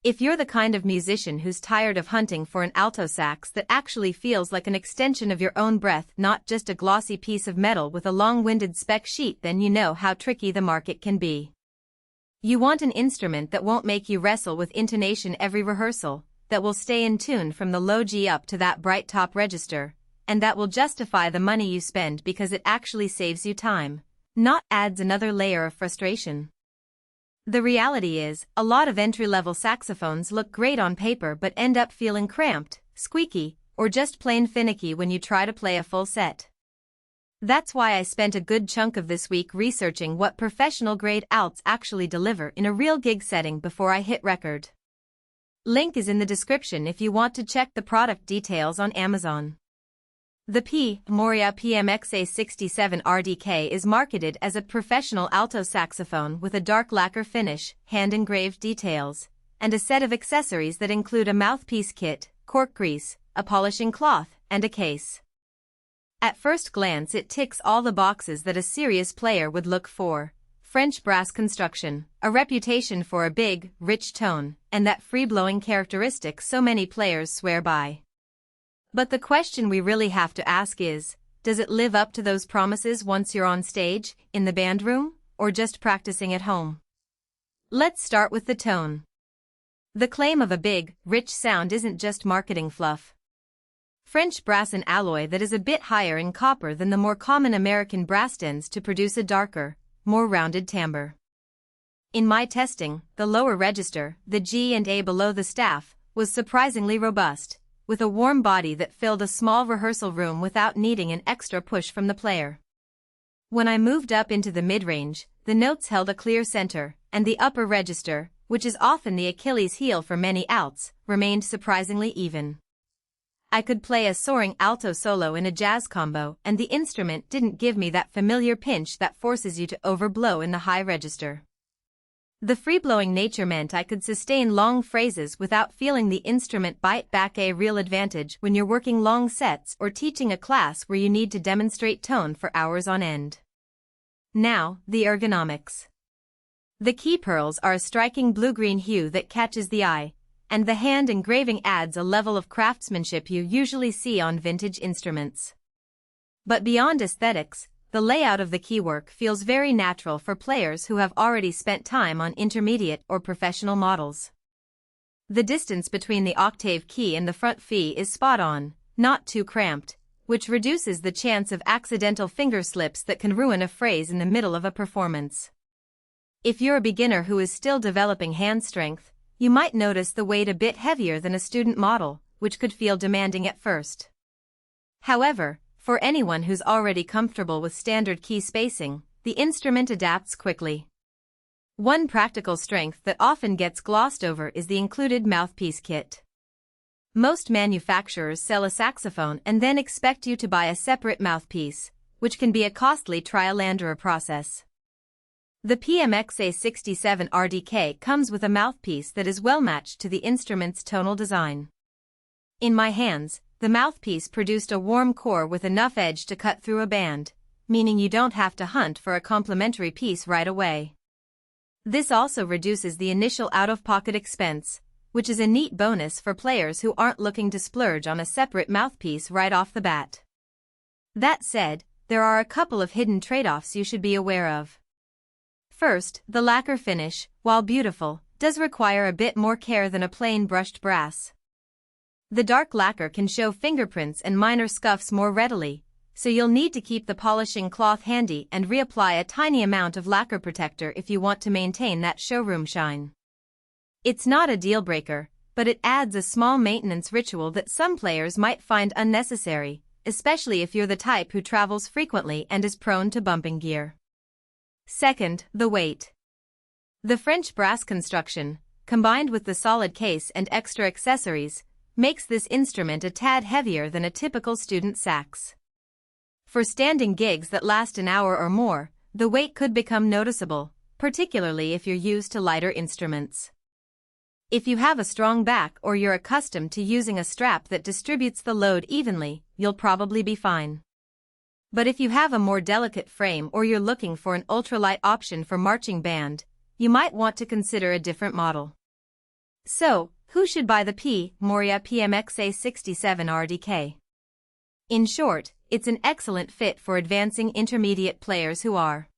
If you're the kind of musician who's tired of hunting for an alto sax that actually feels like an extension of your own breath, not just a glossy piece of metal with a long-winded spec sheet, then you know how tricky the market can be. You want an instrument that won't make you wrestle with intonation every rehearsal, that will stay in tune from the low G up to that bright top register, and that will justify the money you spend because it actually saves you time, not adds another layer of frustration. The reality is, a lot of entry-level saxophones look great on paper but end up feeling cramped, squeaky, or just plain finicky when you try to play a full set. That's why I spent a good chunk of this week researching what professional-grade alts actually deliver in a real gig setting before I hit record. Link is in the description if you want to check the product details on Amazon. The Mauriat PMXA 67RDK is marketed as a professional alto saxophone with a dark lacquer finish, hand-engraved details, and a set of accessories that include a mouthpiece kit, cork grease, a polishing cloth, and a case. At first glance it ticks all the boxes that a serious player would look for: French brass construction, a reputation for a big, rich tone, and that free-blowing characteristic so many players swear by. But the question we really have to ask is, does it live up to those promises once you're on stage, in the band room, or just practicing at home? Let's start with the tone. The claim of a big, rich sound isn't just marketing fluff. French brass, an alloy that is a bit higher in copper than the more common American brass, tends to produce a darker, more rounded timbre. In my testing, the lower register, the G and A below the staff, was surprisingly robust, with a warm body that filled a small rehearsal room without needing an extra push from the player. When I moved up into the mid-range, the notes held a clear center, and the upper register, which is often the Achilles heel for many alts, remained surprisingly even. I could play a soaring alto solo in a jazz combo, and the instrument didn't give me that familiar pinch that forces you to overblow in the high register. The free-blowing nature meant I could sustain long phrases without feeling the instrument bite back, a real advantage when you're working long sets or teaching a class where you need to demonstrate tone for hours on end. Now, the ergonomics. The key pearls are a striking blue-green hue that catches the eye, and the hand engraving adds a level of craftsmanship you usually see on vintage instruments. But beyond aesthetics, the layout of the keywork feels very natural for players who have already spent time on intermediate or professional models. The distance between the octave key and the front fee is spot on, not too cramped, which reduces the chance of accidental finger slips that can ruin a phrase in the middle of a performance. If you're a beginner who is still developing hand strength, you might notice the weight a bit heavier than a student model, which could feel demanding at first. However, for anyone who's already comfortable with standard key spacing, the instrument adapts quickly. One practical strength that often gets glossed over is the included mouthpiece kit. Most manufacturers sell a saxophone and then expect you to buy a separate mouthpiece, which can be a costly trial-and-error process. The PMXA 67RDK comes with a mouthpiece that is well matched to the instrument's tonal design. In my hands, the mouthpiece produced a warm core with enough edge to cut through a band, meaning you don't have to hunt for a complementary piece right away. This also reduces the initial out-of-pocket expense, which is a neat bonus for players who aren't looking to splurge on a separate mouthpiece right off the bat. That said, there are a couple of hidden trade-offs you should be aware of. First, the lacquer finish, while beautiful, does require a bit more care than a plain brushed brass. The dark lacquer can show fingerprints and minor scuffs more readily, so you'll need to keep the polishing cloth handy and reapply a tiny amount of lacquer protector if you want to maintain that showroom shine. It's not a deal-breaker, but it adds a small maintenance ritual that some players might find unnecessary, especially if you're the type who travels frequently and is prone to bumping gear. Second, the weight. The French brass construction, combined with the solid case and extra accessories, makes this instrument a tad heavier than a typical student sax. For standing gigs that last an hour or more, the weight could become noticeable, particularly if you're used to lighter instruments. If you have a strong back or you're accustomed to using a strap that distributes the load evenly, you'll probably be fine. But if you have a more delicate frame or you're looking for an ultralight option for marching band, you might want to consider a different model. So, who should buy the Mauriat PMXA 67RDK? In short, it's an excellent fit for advancing intermediate players who are